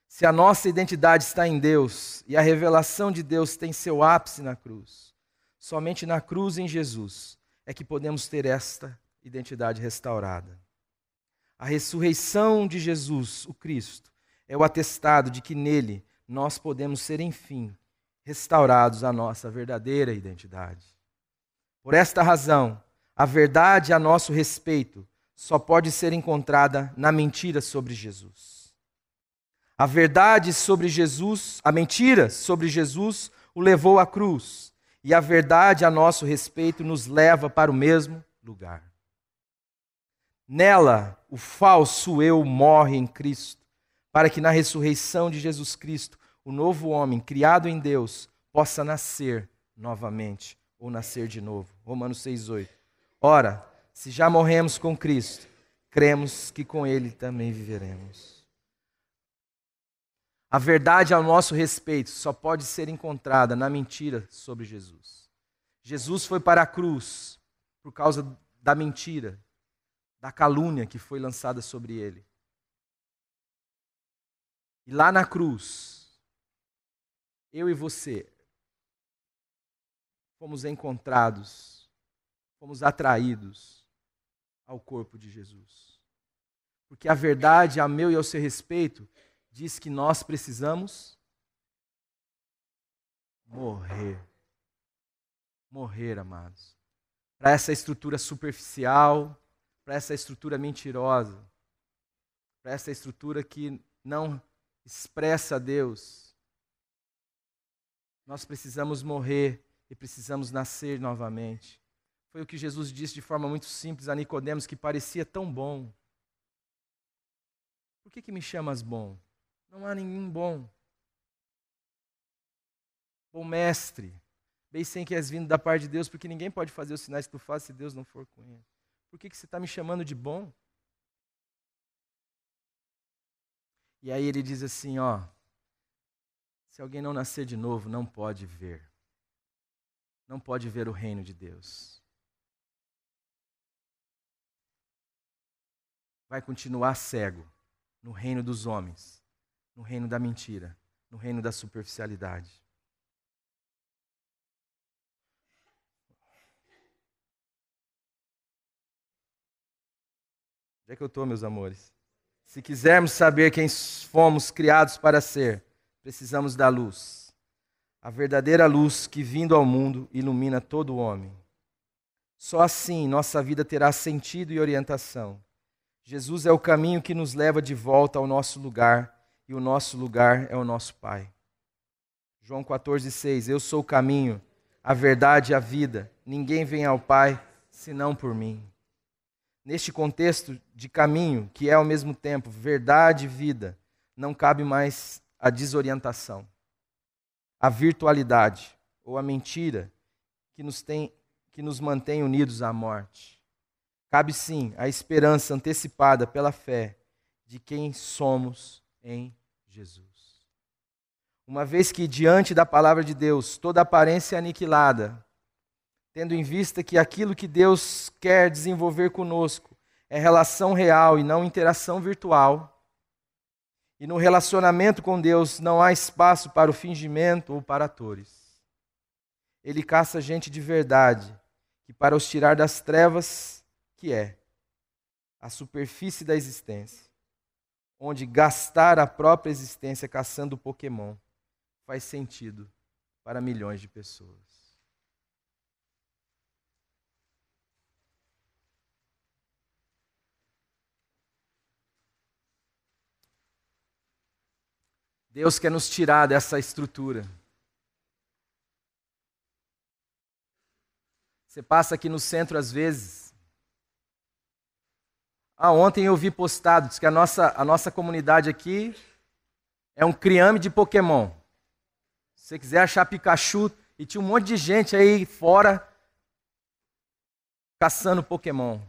Se a nossa identidade está em Deus e a revelação de Deus tem seu ápice na cruz, somente na cruz em Jesus é que podemos ter esta identidade restaurada. A ressurreição de Jesus, o Cristo, é o atestado de que nele nós podemos ser, enfim, restaurados à nossa verdadeira identidade. Por esta razão, a verdade a nosso respeito só pode ser encontrada na mentira sobre Jesus. A verdade sobre Jesus, a mentira sobre Jesus o levou à cruz, e a verdade a nosso respeito nos leva para o mesmo lugar. Nela, o falso eu morre em Cristo, para que na ressurreição de Jesus Cristo, o novo homem, criado em Deus, possa nascer novamente, ou nascer de novo. Romanos 6,8. Ora, se já morremos com Cristo, cremos que com Ele também viveremos. A verdade ao nosso respeito só pode ser encontrada na mentira sobre Jesus. Jesus foi para a cruz por causa da mentira, da calúnia que foi lançada sobre ele. E lá na cruz, eu e você fomos encontrados, fomos atraídos ao corpo de Jesus. Porque a verdade, a meu e ao seu respeito, diz que nós precisamos morrer. Morrer, amados. Para essa estrutura superficial, para essa estrutura mentirosa, para essa estrutura que não expressa a Deus. Nós precisamos morrer e precisamos nascer novamente. Foi o que Jesus disse de forma muito simples a Nicodemos, que parecia tão bom. Por que me chamas bom? Não há ninguém bom. Bom mestre, bem sei que és vindo da parte de Deus, porque ninguém pode fazer os sinais que tu fazes se Deus não for com ele. Por que você está me chamando de bom? E aí ele diz assim, se alguém não nascer de novo, não pode ver. Não pode ver o reino de Deus. Vai continuar cego no reino dos homens, no reino da mentira, no reino da superficialidade. Onde é que eu estou, meus amores? Se quisermos saber quem fomos criados para ser, precisamos da luz. A verdadeira luz que, vindo ao mundo, ilumina todo o homem. Só assim nossa vida terá sentido e orientação. Jesus é o caminho que nos leva de volta ao nosso lugar, e o nosso lugar é o nosso Pai. João 14,6. Eu sou o caminho, a verdade e a vida. Ninguém vem ao Pai senão por mim. Neste contexto de caminho, que é ao mesmo tempo verdade e vida, não cabe mais a desorientação, a virtualidade ou a mentira que nos mantém unidos à morte. Cabe sim a esperança antecipada pela fé de quem somos em Jesus. Uma vez que diante da palavra de Deus toda aparência é aniquilada, tendo em vista que aquilo que Deus quer desenvolver conosco é relação real e não interação virtual, e no relacionamento com Deus não há espaço para o fingimento ou para atores. Ele caça gente de verdade, que para os tirar das trevas, que é a superfície da existência, onde gastar a própria existência caçando Pokémon faz sentido para milhões de pessoas. Deus quer nos tirar dessa estrutura. Você passa aqui no centro às vezes. Ontem eu vi postado, diz que a nossa comunidade aqui é um criame de Pokémon. Se você quiser achar Pikachu, e tinha um monte de gente aí fora caçando Pokémon.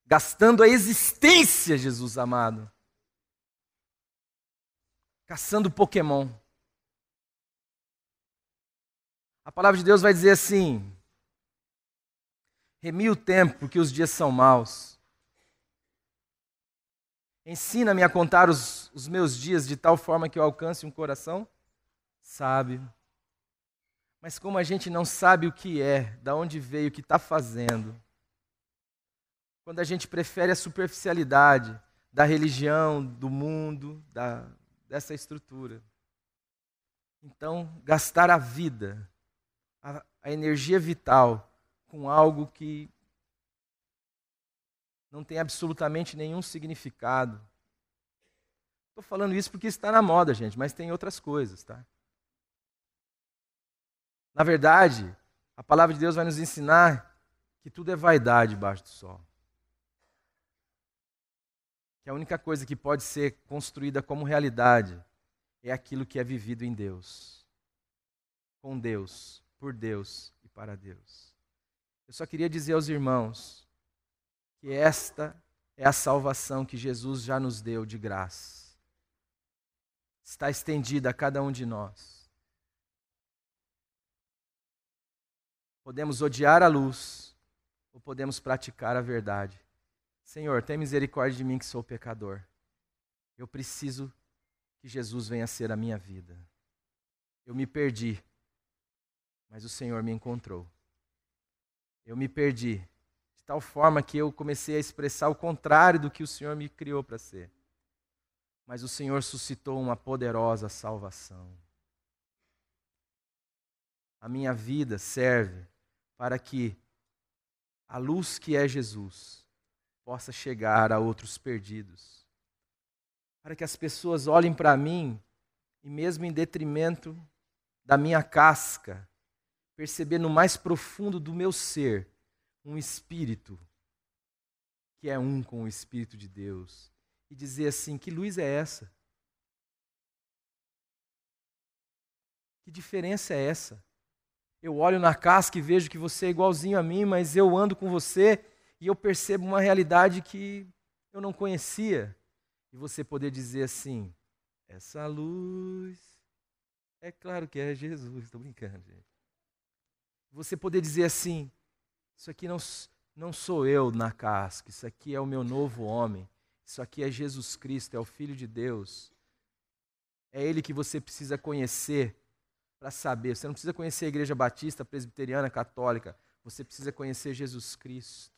Gastando a existência, Jesus amado. Caçando Pokémon. A palavra de Deus vai dizer assim: remi o tempo, porque os dias são maus. Ensina-me a contar os meus dias de tal forma que eu alcance um coração sábio. Mas como a gente não sabe o que é, de onde veio, o que está fazendo, quando a gente prefere a superficialidade da religião, do mundo, dessa estrutura. Então, gastar a vida, a energia vital, com algo que não tem absolutamente nenhum significado. Estou falando isso porque está na moda, gente, mas tem outras coisas, tá? Na verdade, a palavra de Deus vai nos ensinar que tudo é vaidade debaixo do sol. que a única coisa que pode ser construída como realidade é aquilo que é vivido em Deus, com Deus, por Deus e para Deus. Eu só queria dizer aos irmãos que esta é a salvação que Jesus já nos deu de graça. Está estendida a cada um de nós. Podemos odiar a luz ou podemos praticar a verdade. Senhor, tem misericórdia de mim que sou pecador. Eu preciso que Jesus venha ser a minha vida. Eu me perdi, mas o Senhor me encontrou. Eu me perdi, de tal forma que eu comecei a expressar o contrário do que o Senhor me criou para ser. Mas o Senhor suscitou uma poderosa salvação. A minha vida serve para que a luz que é Jesus possa chegar a outros perdidos. Para que as pessoas olhem para mim e mesmo em detrimento da minha casca, perceber no mais profundo do meu ser um espírito que é um com o Espírito de Deus. E dizer assim, que luz é essa? Que diferença é essa? Eu olho na casca e vejo que você é igualzinho a mim, mas eu ando com você e eu percebo uma realidade que eu não conhecia. E você poder dizer assim, essa luz, é claro que é Jesus, estou brincando, gente. Você poder dizer assim, isso aqui não sou eu na casca, isso aqui é o meu novo homem, isso aqui é Jesus Cristo, é o Filho de Deus. É Ele que você precisa conhecer para saber. Você não precisa conhecer a Igreja Batista, Presbiteriana, Católica, você precisa conhecer Jesus Cristo.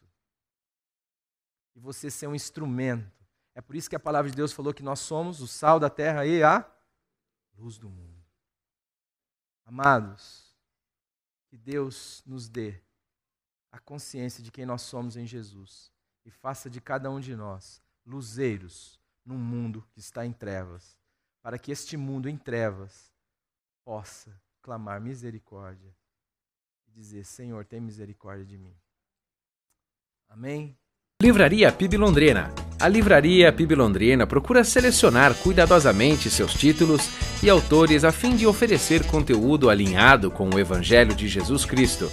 E você ser um instrumento. É por isso que a palavra de Deus falou que nós somos o sal da terra e a luz do mundo. Amados, que Deus nos dê a consciência de quem nós somos em Jesus e faça de cada um de nós luzeiros num mundo que está em trevas, para que este mundo em trevas possa clamar misericórdia e dizer, Senhor, tem misericórdia de mim. Amém? Livraria PIB Londrina. A Livraria PIB Londrina procura selecionar cuidadosamente seus títulos e autores a fim de oferecer conteúdo alinhado com o Evangelho de Jesus Cristo.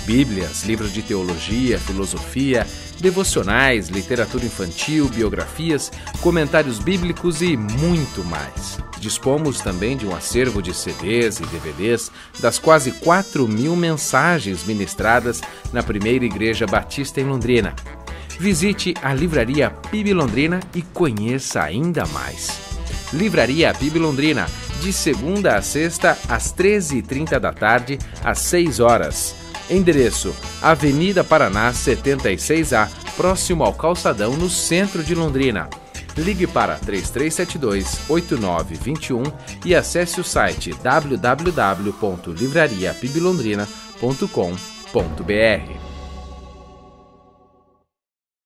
Bíblias, livros de teologia, filosofia, devocionais, literatura infantil, biografias, comentários bíblicos e muito mais. Dispomos também de um acervo de CDs e DVDs das quase 4.000 mensagens ministradas na primeira Igreja Batista em Londrina. Visite a Livraria PIB Londrina e conheça ainda mais. Livraria PIB Londrina, de segunda a sexta, às 13h30 da tarde, às 6 horas. Endereço: Avenida Paraná 76A, próximo ao Calçadão, no centro de Londrina. Ligue para 3372-8921 e acesse o site www.livrariapiblondrina.com.br.